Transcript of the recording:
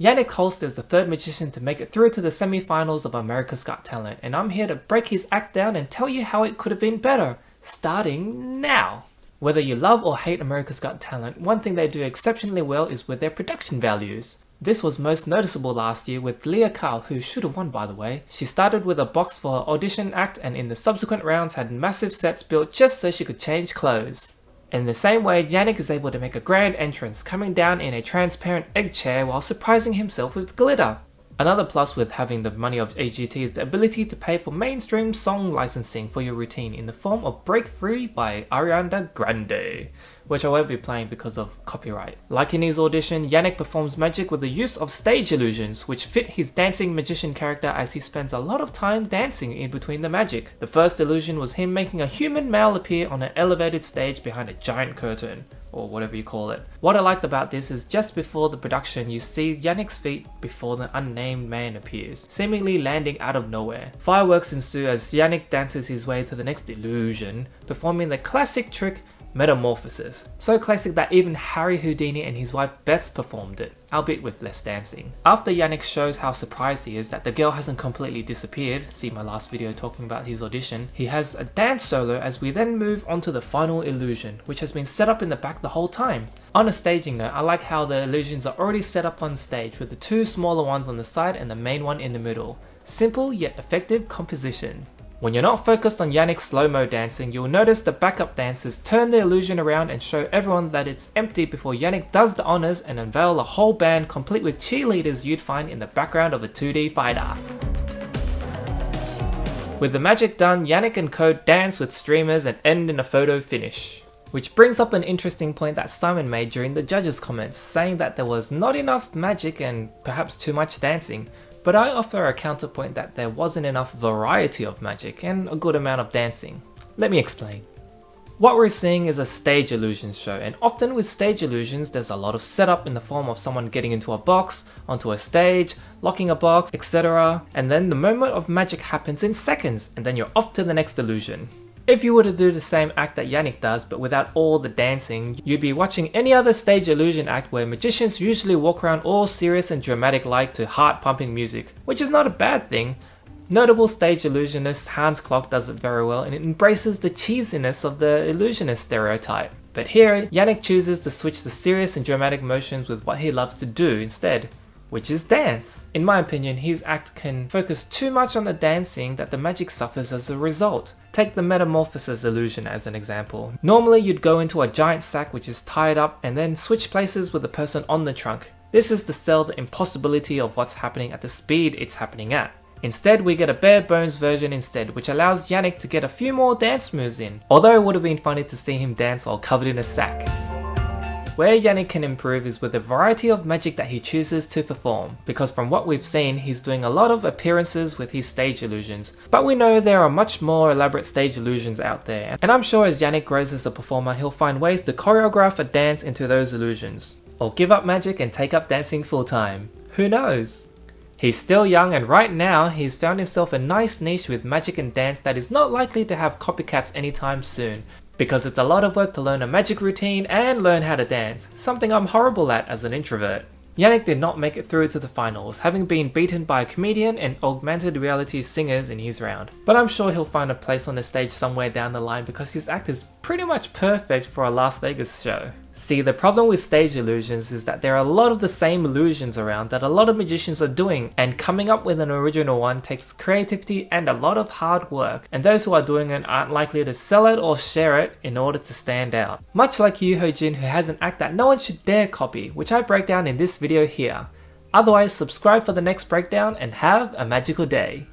Jannick Holste is the third magician to make it through to the semi-finals of America's Got Talent, and I'm here to break his act down and tell you how it could have been better, starting now. Whether you love or hate America's Got Talent, one thing they do exceptionally well is with their production values. This was most noticeable last year with Leah Carl, who should have won by the way. She started with a box for her audition act and in the subsequent rounds had massive sets built just so she could change clothes. In the same way, Jannick is able to make a grand entrance, coming down in a transparent egg chair while surprising himself with glitter. Another plus with having the money of AGT is the ability to pay for mainstream song licensing for your routine in the form of Break Free by Ariana Grande, which I won't be playing because of copyright. Like in his audition, Jannick performs magic with the use of stage illusions, which fit his dancing magician character as he spends a lot of time dancing in between the magic. The first illusion was him making a human male appear on an elevated stage behind a giant curtain, or whatever you call it. What I liked about this is just before the production you see Jannick's feet before the unnamed man appears, seemingly landing out of nowhere. Fireworks ensue as Jannick dances his way to the next illusion, performing the classic trick Metamorphosis. So classic that even Harry Houdini and his wife Beth performed it, albeit with less dancing. After Jannick shows how surprised he is that the girl hasn't completely disappeared, see my last video talking about his audition, he has a dance solo as we then move on to the final illusion, which has been set up in the back the whole time. On a staging note, I like how the illusions are already set up on stage with the two smaller ones on the side and the main one in the middle. Simple yet effective composition. When you're not focused on Jannick's slow-mo dancing, you'll notice the backup dancers turn the illusion around and show everyone that it's empty before Jannick does the honors and unveil a whole band complete with cheerleaders you'd find in the background of a 2D fighter. With the magic done, Jannick and co dance with streamers and end in a photo finish. Which brings up an interesting point that Simon made during the judges' comments, saying that there was not enough magic and perhaps too much dancing. But I offer a counterpoint that there wasn't enough variety of magic and a good amount of dancing. Let me explain. What we're seeing is a stage illusions show, and often with stage illusions there's a lot of setup in the form of someone getting into a box, onto a stage, locking a box, etc. And then the moment of magic happens in seconds, and then you're off to the next illusion. If you were to do the same act that Jannick does but without all the dancing, you'd be watching any other stage illusion act where magicians usually walk around all serious and dramatic like to heart pumping music, which is not a bad thing. Notable stage illusionist Hans Klock does it very well and it embraces the cheesiness of the illusionist stereotype. But here, Jannick chooses to switch the serious and dramatic motions with what he loves to do instead, which is dance. In my opinion, his act can focus too much on the dancing that the magic suffers as a result. Take the Metamorphosis illusion as an example. Normally you'd go into a giant sack which is tied up and then switch places with the person on the trunk. This is to sell the impossibility of what's happening at the speed it's happening at. Instead we get a bare bones version instead, which allows Jannick to get a few more dance moves in, although it would have been funny to see him dance while covered in a sack. Where Jannick can improve is with the variety of magic that he chooses to perform, because from what we've seen, he's doing a lot of appearances with his stage illusions, but we know there are much more elaborate stage illusions out there, and I'm sure as Jannick grows as a performer, he'll find ways to choreograph a dance into those illusions, or give up magic and take up dancing full time. Who knows? He's still young and right now he's found himself a nice niche with magic and dance that is not likely to have copycats anytime soon, because it's a lot of work to learn a magic routine and learn how to dance, something I'm horrible at as an introvert. Jannick did not make it through to the finals, having been beaten by a comedian and augmented reality singers in his round. But I'm sure he'll find a place on the stage somewhere down the line because his act is pretty much perfect for a Las Vegas show. See, the problem with stage illusions is that there are a lot of the same illusions around that a lot of magicians are doing, and coming up with an original one takes creativity and a lot of hard work, and those who are doing it aren't likely to sell it or share it in order to stand out. Much like Yu Ho Jin, who has an act that no one should dare copy, which I break down in this video here. Otherwise, subscribe for the next breakdown and have a magical day.